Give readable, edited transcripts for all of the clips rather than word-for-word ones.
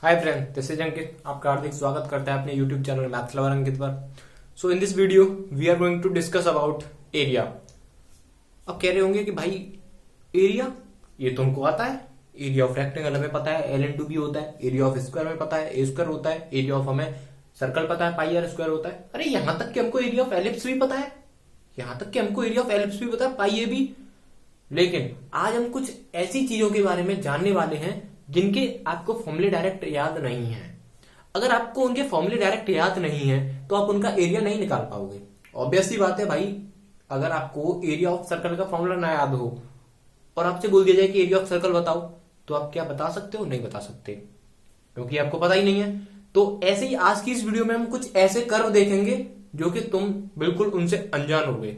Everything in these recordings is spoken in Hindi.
Hi friend, this is Ankit. आपका हार्दिक स्वागत करता है अपने YouTube channel maths lover Ankit पर। So in this video we are going to discuss about area. अब कह रहे होंगे कि भाई एरिया ये तुमको आता है, एरिया ऑफ रेक्टेंगल हमें पता है, एल इंटू बी होता है, एरिया ऑफ स्क्वायर हमें पता है, ए स्क्वायर होता है, एरिया ऑफ हमें सर्कल पता है, पाई आर स्क्वायर होता है। अरे यहां तक कि हमको एरिया ऑफ एलिप्स भी पता है, यहां तक कि हमको एरिया ऑफ एलिप्स भी पता है, पाई ए भी। लेकिन आज हम कुछ ऐसी चीजों के बारे में जानने वाले हैं जिनके आपको फॉर्मूले डायरेक्ट याद नहीं है। अगर आपको उनके फॉर्मूले डायरेक्ट याद नहीं है तो आप उनका एरिया नहीं निकाल पाओगे। ऑब्वियस सी बात है भाई, अगर आपको एरिया ऑफ सर्कल का फॉर्मूला ना याद हो और आपसे बोल दिया जाए कि एरिया ऑफ सर्कल बताओ, तो आप क्या बता सकते हो? नहीं बता सकते, क्योंकि आपको पता ही नहीं है। तो ऐसे ही आज की इस वीडियो में हम कुछ ऐसे कर्व देखेंगे जो कि तुम बिल्कुल उनसे अनजान होगे,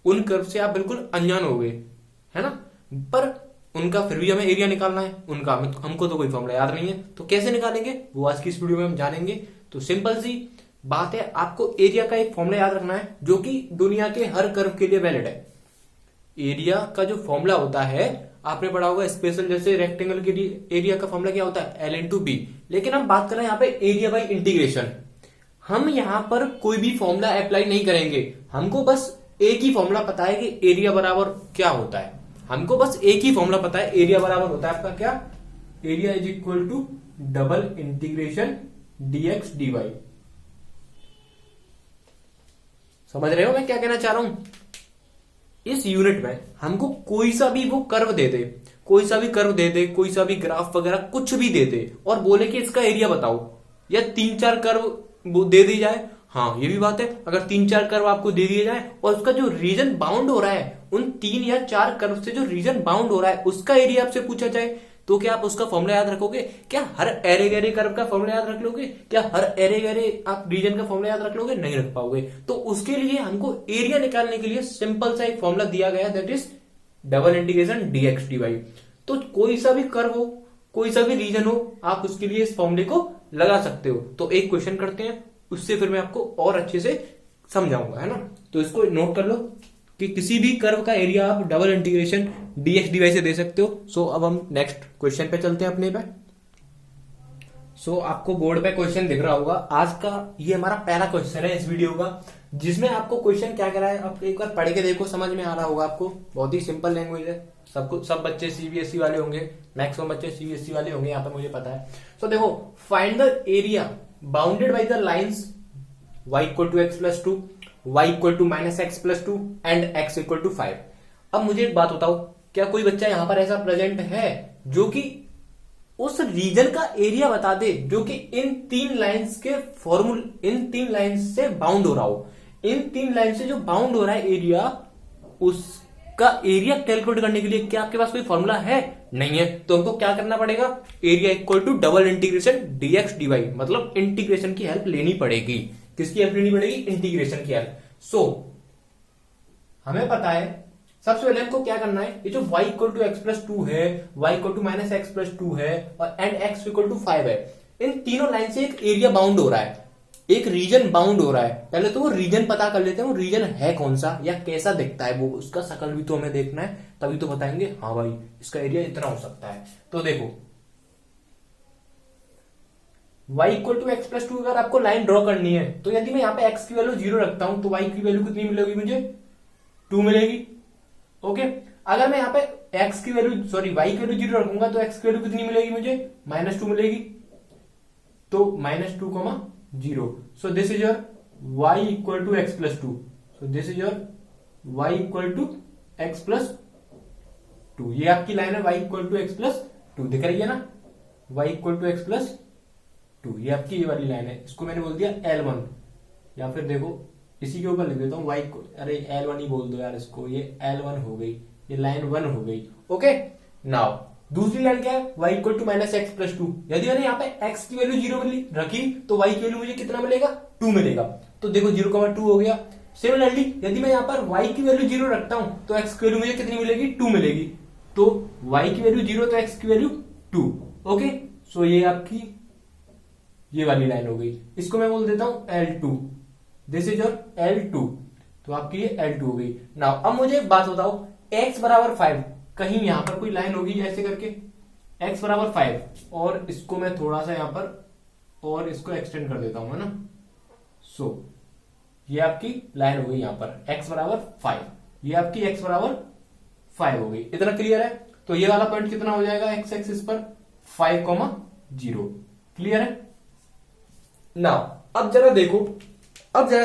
उन कर्व से आप बिल्कुल अनजान होगे, है ना। पर उनका फिर भी हमें एरिया निकालना है, उनका हमको तो कोई फॉर्मूला याद नहीं है, तो कैसे निकालेंगे वो आज की इस वीडियो में हम जानेंगे। तो सिंपल सी बात है, आपको एरिया का एक फॉर्मूला याद रखना है जो कि दुनिया के हर कर्व के लिए वैलिड है। एरिया का जो फॉर्मूला होता है, आपने पढ़ा होगा स्पेशल, जैसे रेक्टेंगल के लिए एरिया का फॉर्मूला क्या होता है? L into B. लेकिन हम बात कर रहे हैं यहाँ पे एरिया बाई इंटीग्रेशन। हम यहाँ पर कोई भी फॉर्मूला अप्लाई नहीं करेंगे, हमको बस एक ही फॉर्मूला पता है कि एरिया बराबर क्या होता है। हमको बस एक ही फॉर्मूला पता है, एरिया बराबर होता है आपका क्या? Area is equal to double integration dx dy. समझ रहे हो मैं क्या कहना चाह रहा हूं? इस यूनिट में हमको कोई सा भी वो कर्व दे दे, कोई सा भी कर्व दे दे, कोई सा भी ग्राफ वगैरह कुछ भी दे दे और बोले कि इसका एरिया बताओ, या 3-4 कर्व वो दे दी जाए। हाँ, ये भी बात है, अगर 3-4 कर्व आपको दे दिए जाए और उसका जो रीजन बाउंड हो रहा है, उन 3 या 4 कर्व से जो रीजन बाउंड हो रहा है उसका एरिया आपसे पूछा जाए, तो क्या आप उसका फॉर्मूला याद रखोगे? क्या हर एरे गैरे कर्व का फॉर्मूला याद रख लोगे? क्या हर एरे गैरे आप रीजन का फॉर्मूला याद रख लोगे? नहीं रख पाओगे। तो उसके लिए हमको एरिया निकालने के लिए सिंपल सा एक फॉर्मूला दिया गया, that is double integration dx dy. तो कोई सा भी कर्व हो, कोई सा भी रीजन हो, आप उसके लिए इस फॉर्मूले को लगा सकते हो। तो एक क्वेश्चन करते हैं, उससे फिर मैं आपको और अच्छे से समझाऊंगा, है ना। तो इसको नोट कर लो कि किसी भी कर्व का एरिया आप डबल इंटीग्रेशन डीएक्स डीवाई से दे सकते हो। सो अब हम नेक्स्ट क्वेश्चन पे चलते हैं अपने पे। सो आपको बोर्ड पे क्वेश्चन दिख रहा होगा। आज का ये हमारा पहला क्वेश्चन है इस वीडियो का, जिसमें आपको क्वेश्चन क्या कह रहा है आप एक बार पढ़ के देखो, समझ में आ रहा होगा आपको। बहुत ही सिंपल लैंग्वेज है, सब बच्चे सीबीएसई वाले होंगे, मैक्सिमम बच्चे सीबीएसई वाले होंगे यहाँ पे, मुझे पता है। सो देखो, find the area bounded by the lines y equal to x plus 2, y equal to minus x plus 2 and x equal to 5। अब मुझे एक बात बताओ, क्या कोई बच्चा यहां पर ऐसा प्रेजेंट है जो कि उस रीजन का एरिया बता दे जो कि इन 3 लाइंस के फॉर्मूले, इन 3 लाइंस से बाउंड हो रहा हो? इन 3 लाइन से जो बाउंड हो रहा है एरिया, उसका एरिया कैलकुलेट करने के लिए क्या आपके पास कोई फॉर्मूला है? नहीं है। तो हमको क्या करना पड़ेगा? Area equal to double integration dx dy, मतलब इंटीग्रेशन की हेल्प लेनी पड़ेगी। किसकी हेल्प लेनी पड़ेगी? इंटीग्रेशन की हेल्प। सो हमें पता है, सबसे पहले हमको क्या करना है, ये जो y equal to x plus 2 है, y equal to minus x plus 2 है और एंड x इक्वल टू 5 है, इन तीनों लाइन से एक एरिया बाउंड हो रहा है, एक रीजन बाउंड हो रहा है। पहले तो वो रीजन पता कर लेते हैं, वो रीजन है कौन सा या कैसा दिखता है, वो उसका शकल भी तो हमें देखना है, तभी तो बताएंगे हाँ भाई इसका एरिया इतना हो सकता है। तो देखो, y equal to x plus 2 अगर आपको लाइन ड्रॉ करनी है, तो यदि मैं यहाँ पे x की वैल्यू 0 रखता हूं तो y की वैल्यू कितनी मिलेगी? मुझे 2 मिलेगी। ओके, अगर मैं यहाँ पे x की वैल्यू y की वैल्यू 0 रखूंगा तो x की वैल्यू कितनी मिलेगी? मुझे -2 मिलेगी। तो -2, 0। So this is your y equal to x plus 2। So this is your y equal to x plus 2। ये आपकी लाइन है y equal to x plus 2, दिख रही है ना? y equal to x plus 2, ये आपकी ये वाली लाइन है। इसको मैंने बोल दिया L1, या फिर देखो इसी के ऊपर लिख देता हूं y को, अरे L1 ही बोल दो यार इसको, ये L1 हो गई, ये लाइन 1 हो गई। ओके, नाउ दूसरी लाइन क्या है? y equal to minus x plus 2। यदि मैंने यहाँ पे x की वैल्यू 0 रखी तो y की वैल्यू मुझे कितना मिलेगा? 2 मिलेगा। तो देखो 0,2 हो गया। सिमिलरली यदि मैं यहाँ पर y की वैल्यू 0 रखता हूं तो x की वैल्यू मुझे कितनी मिलेगी? 2 मिलेगी। तो y की वैल्यू 0 तो x की वैल्यू 2। ओके, सो ये आपकी ये वाली लाइन हो गई। इसको मैं बोल देता हूं L2, this is your L2। तो आपकी ये L2 हो गई। नाउ अब मुझे एक बात बताओ, x बराबर 5, कहीं यहां पर कोई लाइन होगी ऐसे करके, x बराबर 5 और इसको मैं थोड़ा सा यहां पर और इसको एक्सटेंड कर देता हूं, है ना। सो ये आपकी लाइन हो गई यहां पर x बराबर 5, ये आपकी x बराबर 5 हो गई। इतना क्लियर है। तो ये वाला पॉइंट कितना हो जाएगा x एक्सिस पर 5,0। क्लियर है ना। अब जरा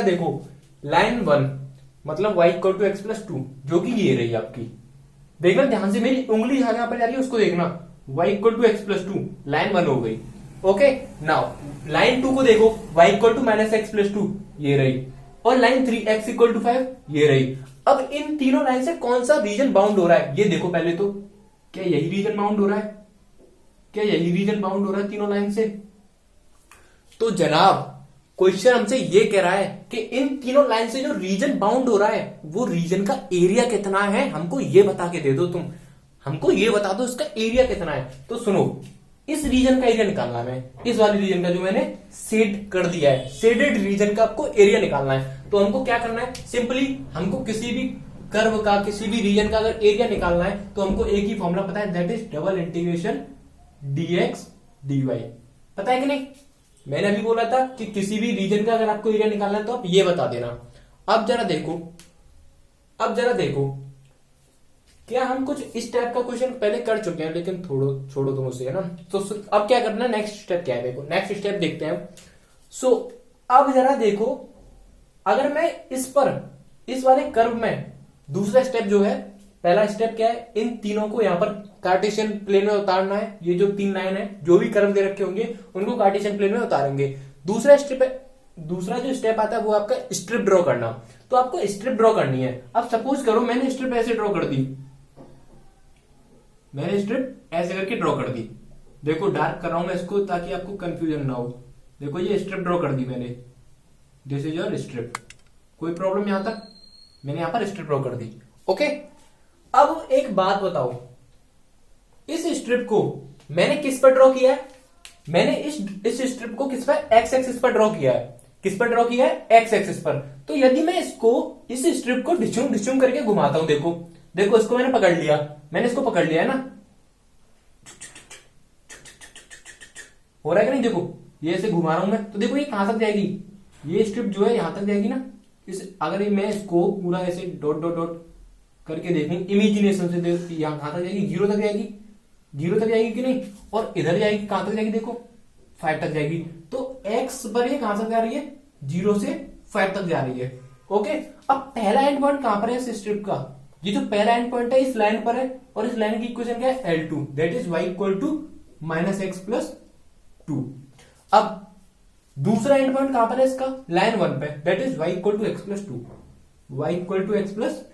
देखो लाइन 1 मतलब y equal to x plus 2 जो कि ये रही आपकी। देखना ध्यान से, मेरी उंगली जहां पर जा रही है उसको देखना। y equal to x plus 2 line 1 हो गई। ओके नाउ लाइन 2 को देखो, y equal to minus x plus 2 ये रही, और लाइन 3 x इक्वल टू 5 ये रही। अब इन तीनों लाइन से कौन सा रीजन बाउंड हो रहा है ये देखो पहले तो। क्या यही रीजन बाउंड हो रहा है? क्या यही रीजन बाउंड हो रहा है तीनों लाइन से? तो जनाब क्वेश्चन हमसे ये कह रहा है कि इन तीनों लाइन से जो रीजन बाउंड हो रहा है वो रीजन का एरिया कितना है, हमको ये बता के दे दो। तुम हमको ये बता दो इसका एरिया कितना है। तो सुनो, इस रीजन का एरिया निकालना है, इस वाली रीजन का जो मैंने शेड कर दिया है, शेडेड रीजन का आपको एरिया निकालना है। तो हमको क्या करना है, सिंपली हमको किसी भी कर्व का किसी भी रीजन का अगर एरिया निकालना है तो हमको एक ही फॉर्मूला पता है, that is double integration dx dy। पता है कि नहीं? मैंने अभी बोला था कि किसी भी रीजन का अगर आपको एरिया निकालना है तो आप ये बता देना। अब जरा देखो क्या हम कुछ इस टाइप का क्वेश्चन पहले कर चुके हैं, लेकिन छोड़ो तुम उसे, है ना। तो अब क्या करना है, नेक्स्ट स्टेप क्या है, देखो नेक्स्ट स्टेप देखते हैं। सो अब जरा देखो, अगर मैं इस वाले कर्व में दूसरा स्टेप जो है, पहला स्टेप क्या है, इन तीनों को यहां पर कार्टेशियन प्लेन में उतारना है। ये जो 3 लाइन है, जो भी कर्व दे रखे होंगे उनको कार्टेशियन प्लेन में उतारेंगे। दूसरा जो स्टेप आता है वो आपका स्ट्रिप ड्रॉ करना। तो आपको स्ट्रिप ड्रॉ करनी है। अब सपोज करो मैंने स्ट्रिप ऐसे ड्रॉ कर दी, मैंने स्ट्रिप ऐसे करके ड्रॉ कर दी। देखो डार्क कर रहा हूं मैं इसको ताकि आपको कंफ्यूजन ना हो। देखो ये स्ट्रिप ड्रॉ कर दी मैंने, दिस इज योर स्ट्रिप। कोई प्रॉब्लम यहां तक? मैंने यहां पर स्ट्रिप ड्रॉ कर दी। ओके, अब एक बात बताओ, इस स्ट्रिप को मैंने किस पर ड्रॉ किया है? मैंने इस स्ट्रिप को किस पर? एक्स एक्सिस पर ड्रॉ किया है। किस पर ड्रॉ किया है? एक्स एक्सिस पर। तो यदि मैं इस स्ट्रिप को डिस्यूम करके घुमाता हूं, देखो इसको मैंने पकड़ लिया, मैंने इसको पकड़ लिया है ना, हो रहा है कि नहीं? देखो ये ऐसे घुमा रहा हूं मैं, तो देखो ये कहां तक जाएगी, ये स्ट्रिप जो है यहां तक जाएगी ना। अगर मैं इसको पूरा ऐसे डॉट डॉट डॉट करके देखूं इमेजिनेशन से, यहां कहां तक जाएगी? 0 तक जाएगी। 0 तक जाएगी कि नहीं? और इधर जाएगी, कहां तक जाएगी? देखो 5 तक जाएगी। तो x पर ये कहां तक जा रही है? 0 से 5 तक जा रही है। ओके, अब पहला एंड पॉइंट कहां पर है इस स्ट्रिप का? ये जो पहला एंड पॉइंट है इस लाइन पर है, और इस लाइन की इक्वेशन क्या है? L2, that is y equal to minus x plus 2। अब दूसरा एंड पॉइंट कहां पर है इसका? लाइन 1 पे, that is y equal to x plus 2, y equal to x plus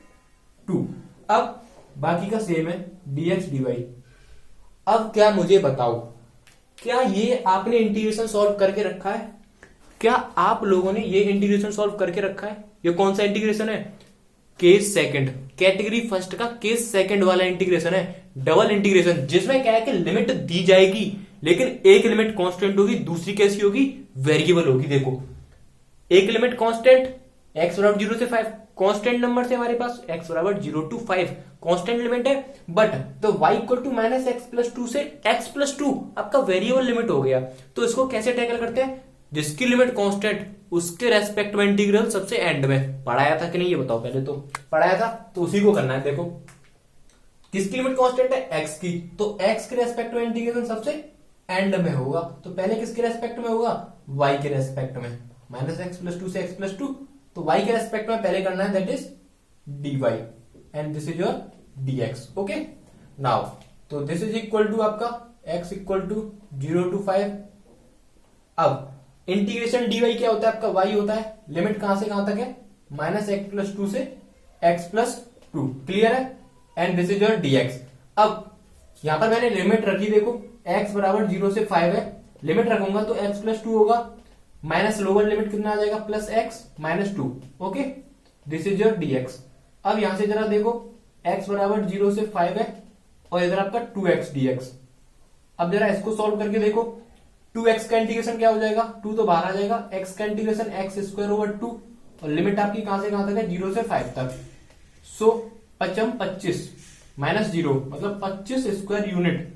2। अब बाकी का सेम है, dx dy। अब क्या मुझे बताओ, क्या ये आपने इंटीग्रेशन सॉल्व करके रखा है? क्या आप लोगों ने ये इंटीग्रेशन सॉल्व करके रखा है? ये कौन सा इंटीग्रेशन है? केस सेकंड, कैटेगरी फर्स्ट का केस सेकंड वाला इंटीग्रेशन है, डबल इंटीग्रेशन, जिसमें क्या है कि लिमिट दी जाएगी, लेकिन एक लिमिट कांस्टेंट होगी, दूसरी कैसी होगी? वेरिएबल होगी। देखो एक लिमिट कांस्टेंट x बराबर 0 से 5, कांस्टेंट नंबर से हमारे पास x बराबर 0 to 5 कांस्टेंट लिमिट है। बट तो y equal to minus x plus 2 से x प्लस 2 आपका वेरिएबल लिमिट हो गया। तो इसको कैसे टैकल करते हैं? जिसकी लिमिट कांस्टेंट उसके रेस्पेक्ट में इंटीग्रल सबसे एंड में। पढ़ाया था कि नहीं ये बताओ? पहले तो पढ़ाया था, तो उसी को करना है। देखो किसकी लिमिट कांस्टेंट है? x की, तो x के रेस्पेक्ट में इंटीग्रेशन सबसे एंड में होगा। तो पहले किसके रेस्पेक्ट में होगा? y के रेस्पेक्ट में। माइनस एक्स प्लस 2 से x प्लस 2, तो y के रेस्पेक्ट में पहले करना है, that is dy and this is your dx। Okay now, तो दिस इज इक्वल टू आपका x इक्वल टू 0 to 5। अब इंटीग्रेशन dy क्या होता है? आपका y होता है, लिमिट कहां से कहां तक है? माइनस एक्स प्लस 2 से x प्लस 2। क्लियर है? And this is your dx। अब यहां पर मैंने लिमिट रखी, देखो x बराबर 0 से 5 है, लिमिट रखूंगा तो x प्लस 2 होगा, माइनस लोअर लिमिट कितना आ जाएगा? Plus x minus 2। Okay, this is your dx। अब यहां से जरा देखो x बराबर 0 से 5 है, और इधर आपका 2x dx। अब जरा इसको सॉल्व करके देखो, 2x का इंटीग्रेशन क्या हो जाएगा? 2 तो बाहर आ जाएगा, x का इंटीग्रेशन x स्क्वायर ओवर 2, और लिमिट आपकी कहां से कहां तक है? 0 से 5 तक। सो 5 25 माइनस 0 मतलब 25 स्क्वायर यूनिट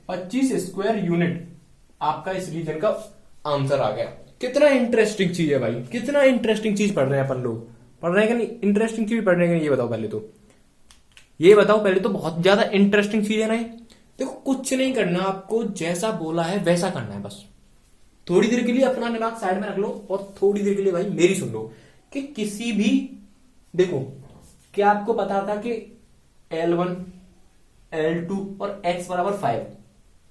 25 स्क्वायर यूनिट आपका इस रीजन का आंसर आ गया। कितना इंटरेस्टिंग चीज है भाई, कितना इंटरेस्टिंग चीज पढ़ रहे हैं अपन लोग, पढ़ रहे हैं कि नहीं? इंटरेस्टिंग चीज पढ़ रहे हैं कि नहीं, ये बताओ पहले तो, ये बताओ पहले तो। बहुत ज्यादा इंटरेस्टिंग चीज है ना ये। देखो कुछ नहीं करना आपको, जैसा बोला है वैसा करना है बस। थोड़ी देर के लिए अपना दिमाग साइड में रख लो और थोड़ी देर के लिए भाई मेरी सुन लो कि किसी भी, देखो क्या आपको पता था कि L1 L2 और x बराबर 5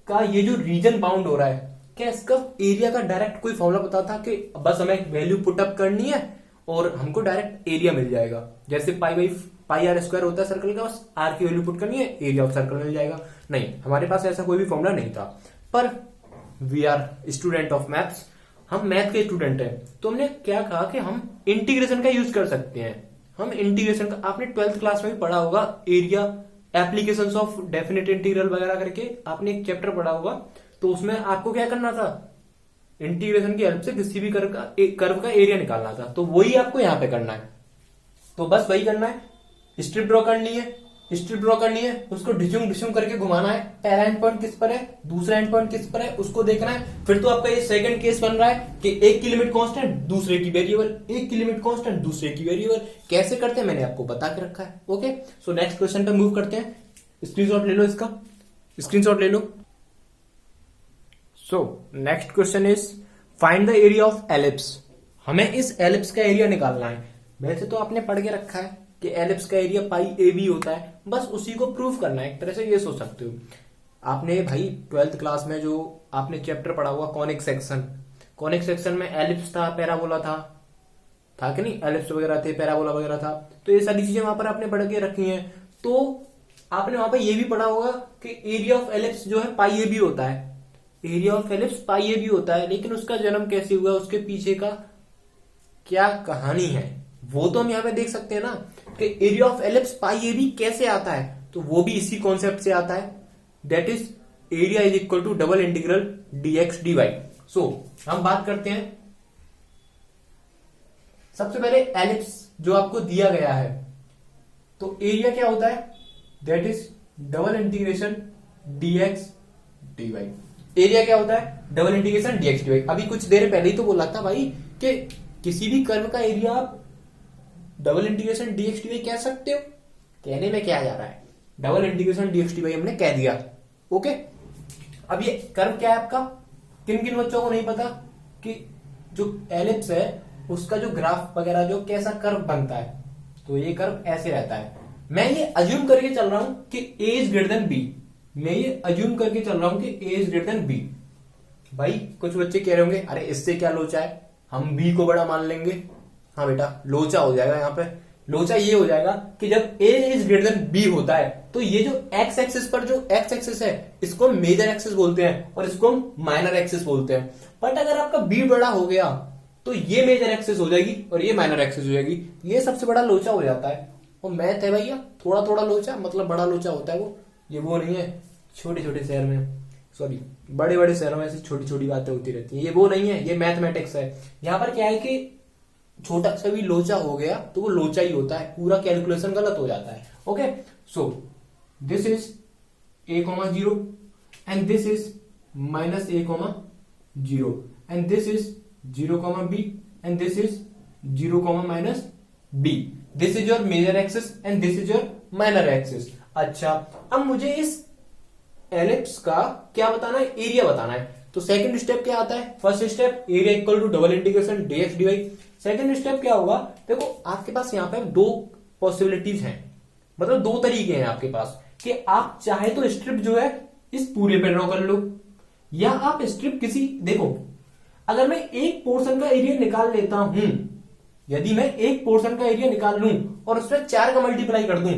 का ये जो रीजन बाउंड हो रहा है, क्या इसका एरिया का डायरेक्ट कोई फॉर्मूला पता था कि बस हमें वैल्यू पुटअप करनी है और हमको डायरेक्ट एरिया मिल जाएगा? जैसे पाई आर स्क्वायर होता है सर्कल का, बस आर की वैल्यू पुट करनी है, एरिया ऑफ सर्कल मिल जाएगा। नहीं, हमारे पास ऐसा कोई भी फॉर्मूला नहीं था। पर we are student of maths, हम मैथ के स्टूडेंट हैं, तो हमने क्या कहा कि हम इंटीग्रेशन का यूज कर सकते हैं। हम इंटीग्रेशन का, आपने 12th क्लास में भी पढ़ा होगा, area applications of definite integral वगैरह करके आपने एक चैप्टर पढ़ा होगा। तो उसमें आपको क्या करना था, इंटीग्रेशन की हेल्प से किसी भी कर्व का एरिया निकालना था। तो वही आपको यहां पे करना है। तो बस वही करना है, स्ट्रिप ड्रॉ करनी है, स्ट्रिप ड्रॉ करनी है, उसको डिज्यूम डिज्यूम करके घुमाना है। पहला एंड पॉइंट किस पर है, दूसरा एंड पॉइंट किस पर है, उसको देखना है। फिर तो आपका ये सेकंड केस बन रहा है कि एक की लिमिट कांस्टेंट दूसरे की वेरिएबल, एक की लिमिट कांस्टेंट दूसरे की वेरिएबल। कैसे करते हैं मैंने आपको बता के रखा है। ओके, सो नेक्स्ट क्वेश्चन पे मूव करते हैं। स्क्रीनशॉट ले लो, इसका स्क्रीनशॉट ले लो। So next question is find the area of ellipse. हमें इस एलिप्स का एरिया निकालना है। वैसे तो आपने पढ़ के रखा है कि एलिप्स का एरिया पाई ए बी होता है, बस उसी को प्रूव करना है। एक तरह से ये सोच सकते हो। आपने भाई 12th क्लास में जो आपने चैप्टर पढ़ा हुआ कॉनिक सेक्शन, कॉनिक सेक्शन में एलिप्स था, पैराबोला था कि नहीं? एलिप्स वगैरह थे, पैराबोला वगैरह था। तो ये सारी चीजें वहां पर आपने पढ़ के रखी हैं। तो आपने वहां पर ये भी पढ़ा होगा कि एरिया ऑफ एलिप्स जो है पाई ए बी होता है। Area of ellipse pi A B होता है, लेकिन उसका जन्म कैसे हुआ, उसके पीछे का क्या कहानी है, वो तो हम यहाँ पे देख सकते हैं ना कि area of ellipse pi A B कैसे आता है। तो वो भी इसी कॉन्सेप्ट से आता है, that is area is equal to double integral dx dy। सो हम बात करते हैं सबसे पहले एलिप्स जो आपको दिया गया है। तो एरिया क्या होता है, that is double integration dx dy। Area क्या होता है, डबल इंटीग्रेशन dx dy। अभी कुछ देर पहले ही तो बोला था भाई कि किसी भी कर्व का एरिया आप डबल इंटीग्रेशन dx dy कह सकते हो। कहने में क्या जा रहा है, डबल इंटीग्रेशन dx dy हमने कह दिया। ओके, अब ये कर्व क्या है आपका, किन किन बच्चों को नहीं पता कि जो एलिप्स है उसका जो ग्राफ वगैरह जो कैसा कर्व बनता है। तो ये कर्व ऐसे रहता है। मैं ये अज्यूम करके चल रहा हूं कि a is greater than b। मैं ये अज्यूम करके चल रहा हूं कि a is greater than b। भाई कुछ बच्चे कह रहे होंगे अरे इससे क्या लोचा है, हम b को बड़ा मान लेंगे। हाँ बेटा, लोचा हो जाएगा यहाँ पे। लोचा ये हो जाएगा कि जब a is greater than b होता है तो ये जो x एक्सिस पर जो x एक्सिस है इसको हम मेजर एक्सिस बोलते हैं और इसको हम माइनर एक्सिस बोलते हैं। बट अगर आपका b बड़ा हो गया तो ये मेजर एक्सिस हो जाएगी और ये माइनर एक्सिस हो जाएगी। ये सबसे बड़ा लोचा हो जाता है। और मैथ है भैया, थोड़ा थोड़ा लोचा मतलब बड़ा लोचा होता है वो। ये वो नहीं है छोटे छोटे शहर में, सॉरी बड़े बड़े शहरों में ऐसी छोटी छोटी बातें होती रहती है। ये वो नहीं है, ये मैथमेटिक्स है। यहाँ पर क्या है कि छोटा सा भी लोचा हो गया तो वो लोचा ही होता है, पूरा कैलकुलेशन गलत हो जाता है। Okay, so this is a,0 and this is -a,0 and this is 0,b and this is 0,-b। This is your major axis and this is your minor axis. अच्छा, अब मुझे इस एलिप्स का क्या बताना है, एरिया बताना है। तो सेकंड स्टेप क्या आता है, first step area equal to double integration dx dy। Second step क्या होगा, देखो आपके पास यहाँ पे दो पॉसिबिलिटीज हैं, मतलब दो तरीके हैं आपके पास कि आप चाहे तो स्ट्रिप जो है इस पूरे पे ड्रॉ कर लो, या आप स्ट्रिप किसी, देखो अगर मैं एक पोर्शन का एरिया निकाल लेता हूं, यदि मैं एक पोर्शन का एरिया निकाल लूं और उसमें 4 का मल्टीप्लाई कर दूं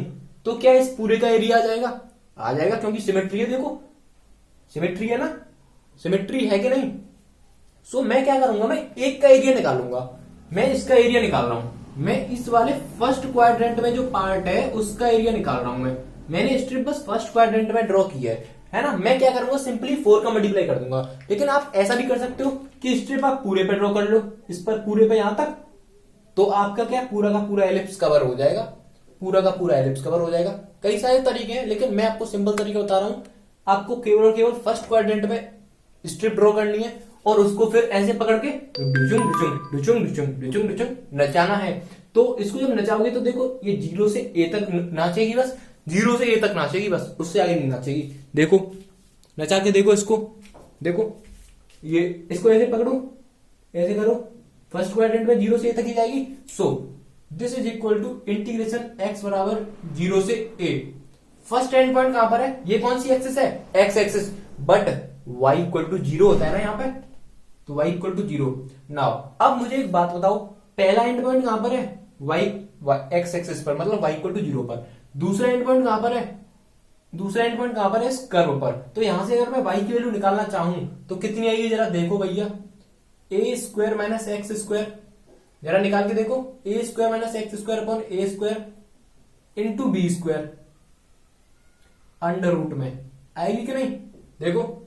तो क्या इस पूरे का एरिया आ जाएगा? आ जाएगा, क्योंकि सिमेट्री है। देखो सिमेट्री है ना, सिमेट्री है कि नहीं। सो मैं क्या करूंगा, मैं एक का एरिया निकालूंगा। मैं इसका एरिया निकाल रहा हूं, मैं इस वाले फर्स्ट क्वाड्रेंट में जो पार्ट है उसका एरिया निकाल रहा हूं। मैंने स्ट्रिप बस फर्स्ट क्वाड्रेंट में ड्रॉ की है ना। मैं क्या करूंगा, सिंपली 4 का मल्टीप्लाई कर दूंगा। लेकिन आप ऐसा भी कर सकते हो कि स्ट्रिप आप पूरे पे ड्रॉ कर लो, इस पर पूरे पे यहां तक, तो आपका क्या पूरा का पूरा एलिप्स कवर हो जाएगा, पूरा का पूरा एलिप्स कवर हो जाएगा। कई सारे तरीके हैं, लेकिन मैं आपको सिंपल तरीका बता रहा हूं आपको केवल और केवल फर्स्ट क्वाड्रेंट में स्ट्रिप ड्रॉ करनी है और उसको फिर ऐसे पकड़ के डुचुंग डुचुंग डुचुंग डुचुंग डुचुंग डुचुंग नचाना है। तो इसको जब नचाओगे तो देखो ये 0 से ए तक नाचेगी, बस 0 से ए तक नाचेगी, बस उससे आगे नहीं नाचेगी। देखो नचा के देखो इसको, देखो ये इसको ऐसे पकड़ो, ऐसे करो, फर्स्ट क्वाड्रेंट में 0 से ए तक ही जाएगी। So this is equal to integration x बराबर 0 से a। फर्स्ट एंड पॉइंट कहां पर है, ये कौन सी एक्सिस है, x axis, but y equal to 0 होता है ना यहाँ पे, तो y इक्वल टू 0। नाउ अब मुझे एक बात बताओ, पहला एंड पॉइंट कहां पर है, y x एक्सिस पर, मतलब y इक्वल टू 0 पर। दूसरा एंड पॉइंट कहां पर है, दूसरा एंड पॉइंट कहां पर है, इस कर्व पर। तो यहां से अगर मैं y की वैल्यू निकालना चाहूं तो कितनी आएगी, जरा देखो भैया, a square minus x square, जरा निकाल के देखो, a square minus x square upon A square into B square under root में आएगी कि नहीं। देखो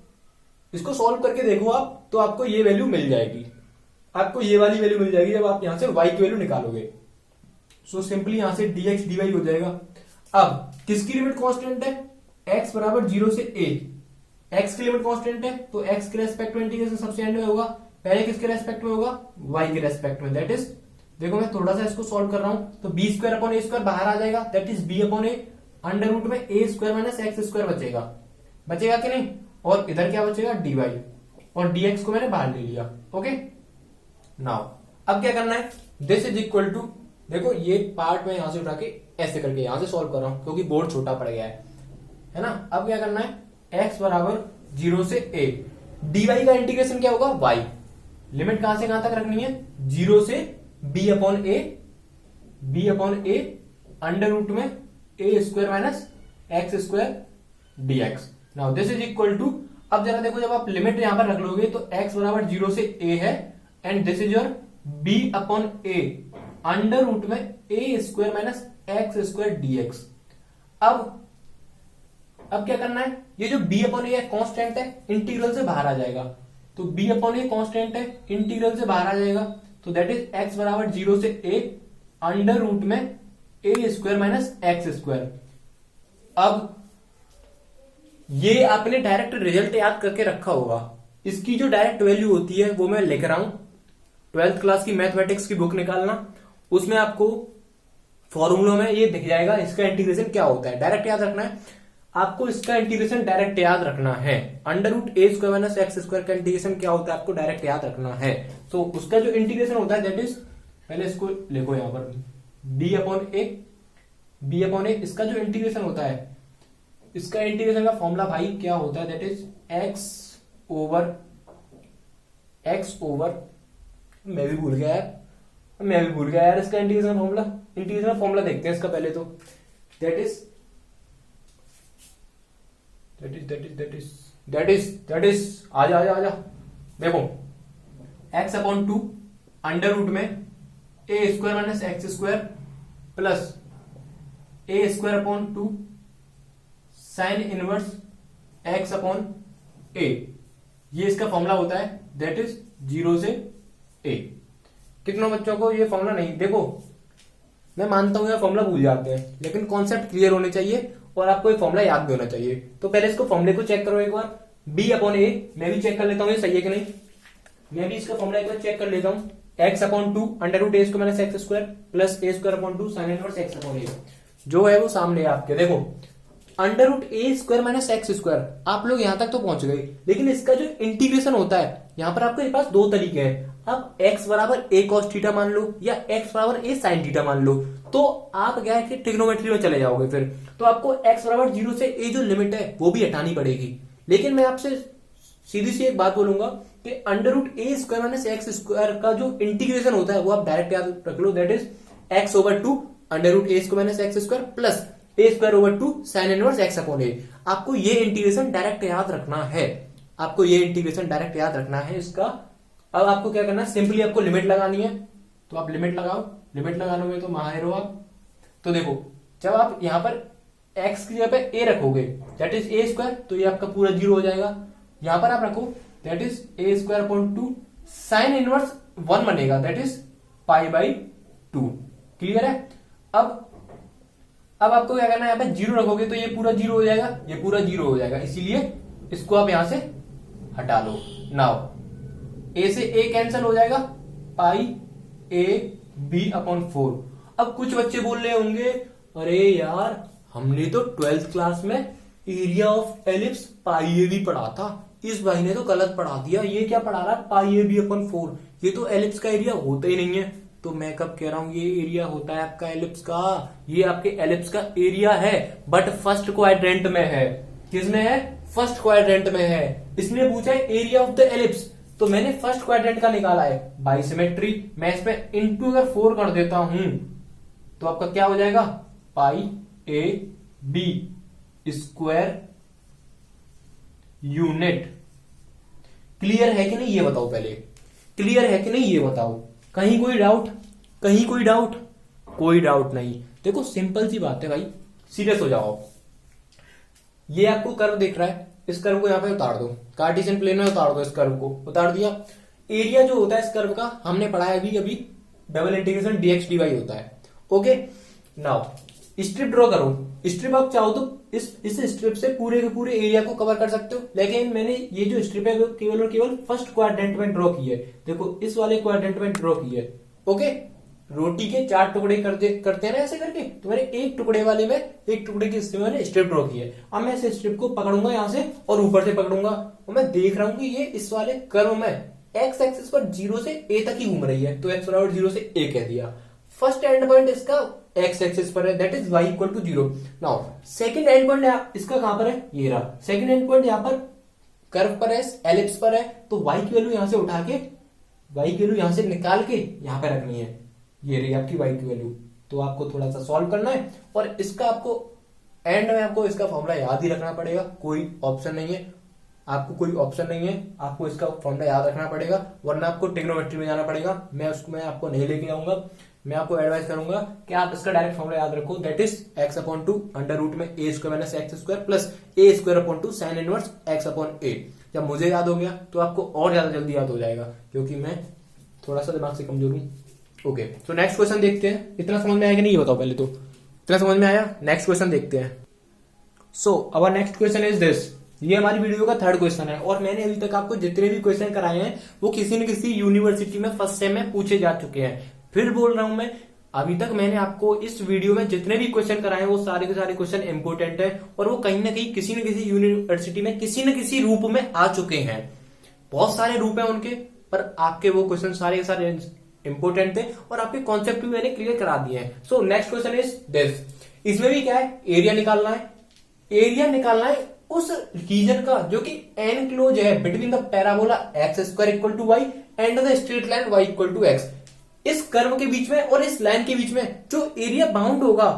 इसको सॉल्व करके देखो आप, तो आपको ये वैल्यू मिल जाएगी, आपको ये वाली वैल्यू मिल जाएगी जब आप यहां से y की वैल्यू निकालोगे। सो सिंपली यहां से dx dy हो जाएगा। अब किसकी लिमिट कांस्टेंट है, x बराबर 0 से a, x की लिमिट कांस्टेंट है तो x के रेस्पेक्ट में इंटीग्रेशन सबसे एंड में होगा, पहले किसके रेस्पेक्ट में होगा, y के रेस्पेक्ट में। दैट इज, देखो मैं थोड़ा सा इसको सॉल्व कर रहा हूं, तो B square upon A square बाहर आ जाएगा, that is B upon A under root में ए स्क्वायर माइनस एक्स स्क्वायर बचेगा, बचेगा कि नहीं, और इधर क्या बचेगा, dy, और dx को मैंने बाहर ले लिया। ओके नाउ अब क्या करना है, दिस इज इक्वल टू, देखो ये पार्ट में यहां से उठा के ऐसे करके यहां से सॉल्व कर रहा हूं क्योंकि बोर्ड छोटा पड़ गया है ना। अब क्या करना है, x बराबर 0 से a, dy का इंटीग्रेशन क्या होगा, y, लिमिट कहां से कहां तक रखनी है, 0 से b अपॉन ए अंडर रूट में ए square minus x square dx। Now this is equal to, अब जरा देखो जब आप लिमिट यहां पर रख लोगे तो x बराबर 0 से a है and this is your b upon A under root में ए square minus x square dx। अब क्या करना है, ये जो b अपॉन ए कांस्टेंट है इंटीग्रल से बाहर आ जाएगा, तो b अपॉन ए कांस्टेंट है इंटीग्रल से बाहर आ जाएगा, तो दैट इज x बराबर 0 से a अंडर रूट में ए स्क्वायर माइनस एक्स स्क्वायर। अब ये आपने डायरेक्ट रिजल्ट याद करके रखा होगा, इसकी जो डायरेक्ट वैल्यू होती है वो मैं लिख रहा हूं, 12th क्लास की मैथमेटिक्स की बुक निकालना, उसमें आपको फॉर्मूला में ये दिख जाएगा इसका इंटीग्रेशन क्या होता है, डायरेक्ट याद रखना है आपको, इसका इंटीग्रेशन डायरेक्ट याद रखना है, under root a square minus x square का इंटीग्रेशन क्या होता है आपको डायरेक्ट याद रखना है। तो उसका जो इंटीग्रेशन होता है दैट इज, पहले इसको लिखो यहां पर, b अपॉन ए, इसका जो इंटीग्रेशन होता है, इसका इंटीग्रेशन का फॉर्मूला भाई क्या होता है, दैट इज x ओवर, मैं भी भूल गया यार इसका इंटीग्रेशन फॉर्मूला देखते हैं इसका पहले तो, दैट इज आजा देखो, x अपॉन 2 अंडर रूट में ए square minus x square plus a square upon 2 sine inverse x upon a, ये इसका फॉर्मूला होता है, दैट इज 0 से a। कितनों बच्चों को ये फॉर्मूला नहीं, देखो मैं मानता हूं ये फॉर्मूला भूल जाते हैं, लेकिन कॉन्सेप्ट क्लियर होने चाहिए और आपको ये फॉर्मूला याद भी होना चाहिए। तो पहले इसको फॉर्मूले को चेक करो एक बार, b अपॉन ए, मैं भी चेक कर लेता हूं ये सही है कि नहीं, मैं भी इसका फॉर्मूला एक बार चेक कर लेता हूं, x upon 2 under root a square minus x square plus a square upon 2 sine inverse x upon a, जो है वो सामने है आपके। देखो under root a square minus x square, आप लोग यहां तक तो पहुंच गए, लेकिन इसका जो इंटीग्रेशन होता है यहां पर आपके पास दो तरीके हैं, अब x बराबर a cos थीटा मान लो या x बराबर a sin थीटा मान लो, तो आप क्या है कि ट्रिग्नोमेट्री में चले जाओगे, फिर तो आपको x बराबर 0 से a जो लिमिट है वो भी हटानी पड़ेगी। लेकिन मैं आपसे सीधी सी एक बात बोलूंगा कि under root a square minus x square का जो इंटीग्रेशन होता है वो आप डायरेक्ट याद रख लो, that is x over 2 under root a square minus x square plus a square over 2 sine inverse x upon a. आपको ये इंटीग्रेशन डायरेक्ट याद रखना है, आपको ये इंटीग्रेशन डायरेक्ट याद रखना है इसका। अब आपको क्या करना है, सिंपली आपको लिमिट लगानी है, तो आप लिमिट लगाओ, लिमिट लगाने में तो माहिर हो आप। तो देखो जब आप यहां पर x की जगह पे a रखोगे दैट इज ए स्क्वायर, तो ये आपका पूरा 0 हो जाएगा, यहां पर आप रखो that is a square upon 2 sine inverse 1 बनेगा, that is pi by 2। Clear है। अब अब आपको क्या करना है, यहाँ पे जीरो रखोगे तो ये पूरा जीरो हो जाएगा, ये पूरा जीरो हो जाएगा, इसीलिए इसको आप यहां से हटा लो। नाउ ए से ए कैंसिल हो जाएगा, पाई ए बी अपॉन 4। अब कुछ बच्चे बोल रहे होंगे अरे यार हमने तो 12th क्लास में area of ellipse pi A B पढ़ा था, इस भाई ने तो गलत पढ़ा दिया, ये क्या पढ़ा रहा है पाई ए बी अपॉन 4, ये तो एलिप्स का एरिया होता ही नहीं है। तो मैं कब कह रहा हूं ये एरिया होता है आपका एलिप्स का, ये आपके एलिप्स का एरिया है, बट फर्स्ट क्वाड्रेंट में है। किसमें है? फर्स्ट क्वाड्रेंट में है। इसने पूछा है एरिया ऑफ द एलिप्स, तो मैंने फर्स्ट क्वाड्रेंट का निकाला है बाई सिमेट्री। मैं इसमें इंटू अगर 4 कर देता हूं तो आपका क्या हो जाएगा, पाई ए बी स्क्वायर यूनिट। क्लियर है कि नहीं ये बताओ, पहले क्लियर है कि नहीं ये बताओ, कहीं कोई डाउट? कहीं कोई डाउट? कोई डाउट नहीं। देखो सिंपल सी बात है भाई, सीरियस हो जाओ। ये आपको कर्व दिख रहा है, इस कर्व को यहां पे उतार दो, कार्टेशियन प्लेन में उतार दो, इस कर्व को उतार दिया। एरिया जो होता है इस कर्व का हमने पढ़ा है अभी अभी, डबल इंटीग्रेशन dx dy होता है। ओके, नाउ स्ट्रिप ड्रॉ करो। स्ट्रिप आप चाहो तो इस स्ट्रिप से पूरे के पूरे एरिया को कवर कर सकते हो, लेकिन मैंने ये जो स्ट्रिप है वो केवल और केवल फर्स्ट क्वाड्रेंट में ड्रॉ की है। देखो इस वाले क्वाड्रेंट में ड्रॉ की है। ओके, रोटी के 4 टुकड़े करते हैं ना ऐसे करके, तो मैंने एक टुकड़े वाले में, एक टुकड़े के हिस्से में मैंने स्ट्रिप ड्रॉ की है। अब मैं इस स्ट्रिप को पकड़ूंगा यहां से और ऊपर से पकड़ूंगा, और मैं देख रहा हूं कि ये इस वाले कर्व में एक्स एक्सिस पर 0 से a तक ही घूम रही है, तो x बराबर 0 से a कह दिया। फर्स्ट एंड पॉइंट इसका एक्स एक्सिस पर है, that is y equal to 0। Now second end point इसका कहां पर है, ये रहा सेकंड एंड पॉइंट, यहां पर कर्व पर है, एलिप्स पर है, तो y की वैल्यू यहां से उठा के, y की वैल्यू यहां से निकाल के यहां पर रखनी है, ये रही आपकी y की वैल्यू। तो आपको थोड़ा सा सॉल्व करना है, और इसका आपको एंड में आपको इसका फॉर्मूला याद ही रखना पड़ेगा, कोई ऑप्शन नहीं है, आपको कोई ऑप्शन नहीं है, आपको इसका फॉर्मूला याद रखना पड़ेगा, वरना आपको ट्रिग्नोमेट्री में जाना पड़ेगा। मैं आपको नहीं लेके जाऊंगा, मैं आपको एडवाइस करूंगा कि आप इसका डायरेक्ट फॉर्मूला याद रखो, that is x upon 2 under root में a square minus x square plus a square upon 2 sine inverse x upon a। जब मुझे याद हो गया तो आपको और ज्यादा जल्दी याद हो जाएगा, क्योंकि मैं थोड़ा सा दिमाग से कमजोर हूं। ओके, तो नेक्स्ट क्वेश्चन देखते हैं। इतना समझ में आया कि नहीं ये बताओ पहले तो, इतना समझ में आया? नेक्स्ट क्वेश्चन देखते हैं। So our next question is this, ये हमारी वीडियो का थर्ड क्वेश्चन है, और मैंने अभी तक आपको जितने भी क्वेश्चन कराए हैं वो किसी न किसी यूनिवर्सिटी में फर्स्ट सेम में पूछे जा चुके हैं। फिर बोल रहा हूं मैं, अभी तक मैंने आपको इस वीडियो में जितने भी क्वेश्चन कराए हैं वो सारे के सारे क्वेश्चन इंपोर्टेंट है, और वो कहीं ना कहीं किसी न किसी यूनिवर्सिटी में किसी न किसी रूप में आ चुके हैं। बहुत सारे रूप है उनके, पर आपके वो क्वेश्चन सारे के सारे इंपोर्टेंट थे, और आपके कॉन्सेप्ट भी मैंने क्लियर करा दिए हैं। सो नेक्स्ट क्वेश्चन इज दिस, इसमें भी क्या है, एरिया निकालना है। एरिया निकालना है उस रीजन का जो कि एनक्लोज है between the parabola x square equal to y and the straight line y equal to x. इस कर्व के बीच में और इस लाइन के बीच में जो एरिया बाउंड होगा,